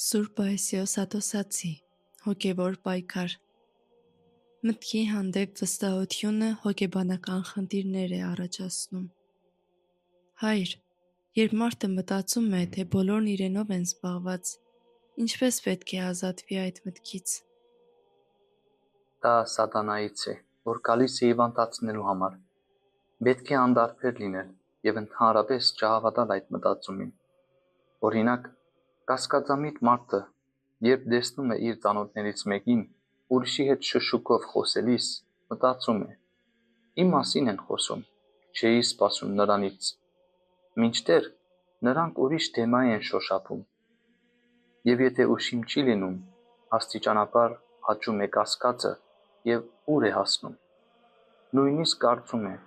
Սուրբ Պայսիոս Աթոսացի հոգևոր պայքար մտքի հանդեպ վստահությունը հոգեբանական խնդիրներ է առաջացնում։ Հայր, երբ մարդը մտածում է, թե բոլորն իրենով են զբաղված, ինչպես պետք է ազատվի այդ մտքից։ Դա սատանայից է, որ գալիս է հիվանդացնելու համար։ Պետք է անդարբեր լինել եւ ընդհանրապես չհավատալ այդ մտածումին։ Օրինակ, կասկածամիտ մարդը, երբ տեսնում է իր ծանոթներից մեկին ուրիշի հետ շշուկով խոսելիս, մտածում է. «Իմ մասին են խոսում, չէի սպասում նրանից», մինչդեռ նրանք ուրիշ թեմայի են շոշափում։ Եվ եթե ուշիմ չի լինում, աստիճանաբար աճում է կասկածը եւ ուր է հասնում։ Նույնիսկ կարծում է,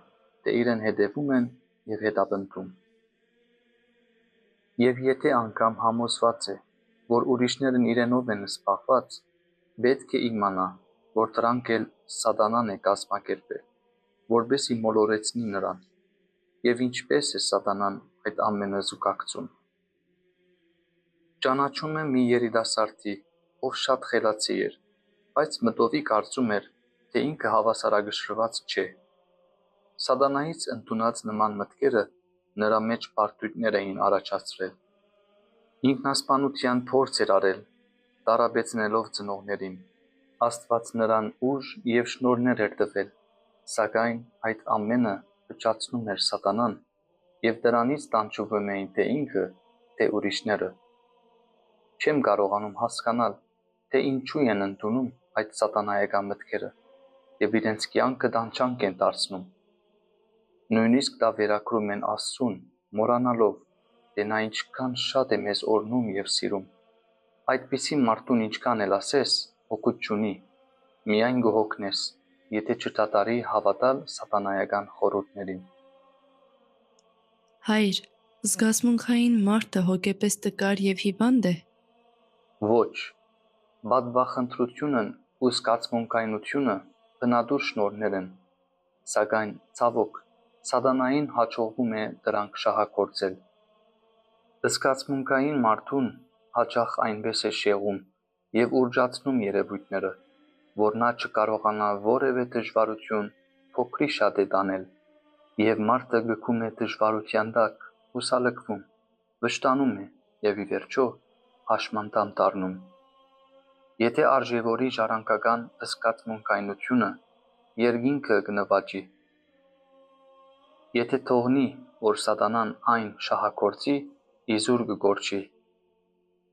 թե իրեն հետևում են եւ հետապնդում։ Եվ եթե անգամ համոզված է, որ ուրիշներն իրենով են զբաղված, պետք է իմանա, որ դրանք էլ սատանան է կազմակերպել, որպեսզի մոլորեցնի նրան։ Եվ ինչպես է սատանան այդ ամենը զուգակցում։ Ճանաչում եմ մի երիտասարդի, ով շատ խելացի էր, բայց մտովի կարծում էր, թե ինքը հավասարակշռված չէ։ Սատանայից ընդունած նման մտքերը նրա մեջ բարդույթներ էին առաջացրել։ Ինքնասպանության փորձ էր արել, տարապեցնելով ծնողներին։ Աստված նրան ուժ եւ շնորհներ էր տվել, սակայն այդ ամենը փչացնում էր սատանան, եւ դրանից տանջվում էին թե ինքը, թե ուրիշները։ Չեմ կարողանում հասկանալ, թե ինչու են ընդունում այդ սատանայական մտքերը եւ իրենց կյանքը տանջանք են դարձնում։ Նույնիսկ դա վերագրում են Աստծուն, մոռանալով, թե նա ինչքան շատ է մեզ օրհնում եւ սիրում։ Այդպիսի մարդուն ինչքան էլ ասես, օգուտ չունի, միայն գոհոգնես, եթե չդադարի հավատալ սատանայական խորհուրդներին։ Հայր, զգացմունքային մարդը հոգեպես տկար եւ հիվանդ է։ Ոչ, բադբախնդրությունն ու զգացմունքայնությունը բնադուր շնորհներ են, սակայն ցավոք սատանային հաջողվում է դրանք շահագործել։ Զգացմունքային մարդուն հաճախ այնպես է շեղում եւ ուռճացնում երևույթները, որ նա չկարողանա որևէ դժվարություն փոքրի շատ է տանել, եւ մարդը գկում է դժվարության տակ, հուսալքվում, վշտանում է եւ ի վերջո հաշմանդամ դառնում։ Եթե արժևորի ժառանգական զգացմունքայնությունը, երկինքը կնվաճի։ Եթե թողնի, որ սատանան այն շահագործի, իզուր կգորչի։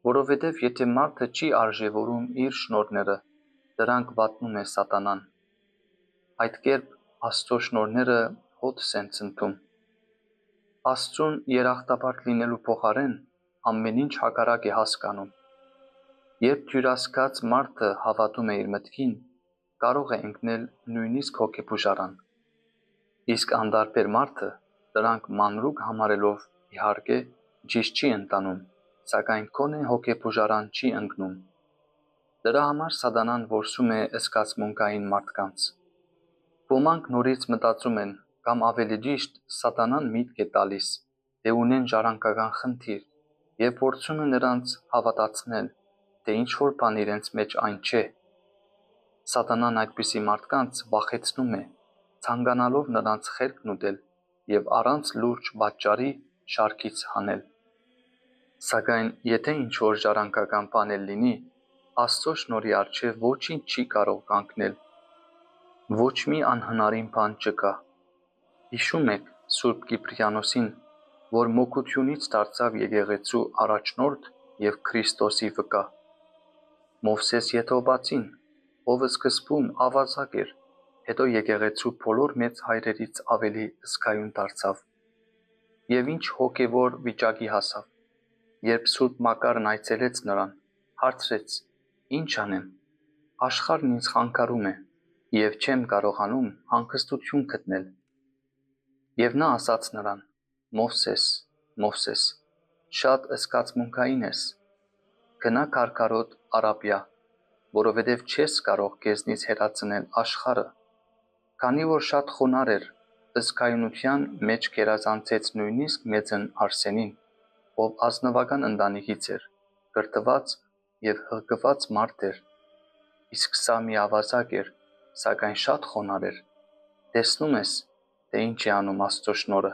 Որովհետև եթե մարդը չի արժևորում իր շնորհները, դրանք վատնում է սատանան։ Այդ կերպ Աստծո շնորհները հոդս են ցնդում։ Աստծուն երախտապարտ լինելու փոխարեն ամեն ինչ հակառակ է հասկանում։ Երբ թյուրասկաց մարդը հավատում է իր մտքին, կարող է ընկնել նույնիսկ հոգեբուժարան։ Իսկ անդարբեր մարդը դրանք մանրուք համարելով, իհարկե, ճիշտ չի ընտանում, սակայն գոնե հոգեբուժարան չի ընկնում։ Դրա համար սատանան որսում է զգացմունքային մարդկանց։ Ոմանք նորից մտածում են, կամ ավելի ճիշտ, սատանան միտք է տալիս, թե ունեն ժառանգական խնդիր, եւ փորձում է նրանց հավատացնել, թե ինչ-որ բան իրենց մեջ այն չէ։ Սատանան այդպիսի մարդկանց վախեցնում է, ցանկանալով նրանց խելքն ուտել եւ առանց լուրջ պատճառի շարքից հանել։ Սակայն եթե ինչ-որ ժառանգական բան էլ լինի, Աստծո շնորհի առջև ոչինչ չի կարող կանգնել։ Ոչ մի անհնարին բան չկա։ Հիշում եք Սուրբ Կիպրիանոսին, որ մոգությունից դարձավ եկեղեցու առաջնորդ եւ Քրիստոսի վկա։ Մովսես Եթովացին, ով սկզբում ավազակ էր, հետո եկեղեցու բոլոր մեծ հայրերից ավելի զգայուն դարձավ։ Եվ ինչ հոգևոր վիճակի հասավ, երբ Սուրբ Մակարն այցելեց նրան, հարցրեց. «Ինչ անեմ, աշխարհն ինձ խանգարում է եւ չեմ կարողանում հանգստություն գտնել»։ Եվ նա ասաց նրան. «Մովսես, Մովսես, շատ զգացմունքային ես, գնա քարքարոտ Արաբիա, որովհետև չես կարող քեզնից հեռացնել աշխարհը, քանի որ շատ խոնարհ էր, զգայունության մեջ գերազանցեց նույնիսկ մեծն Արսենին, ով ազնվական ընտանիքից էր, կրթված և հղկված մարդ էր, իսկ սա մի ավազակ էր, սակայն շատ խոնարհ էր։ Տեսնում ես, թե ինչ է անում Աստծո շնորհը։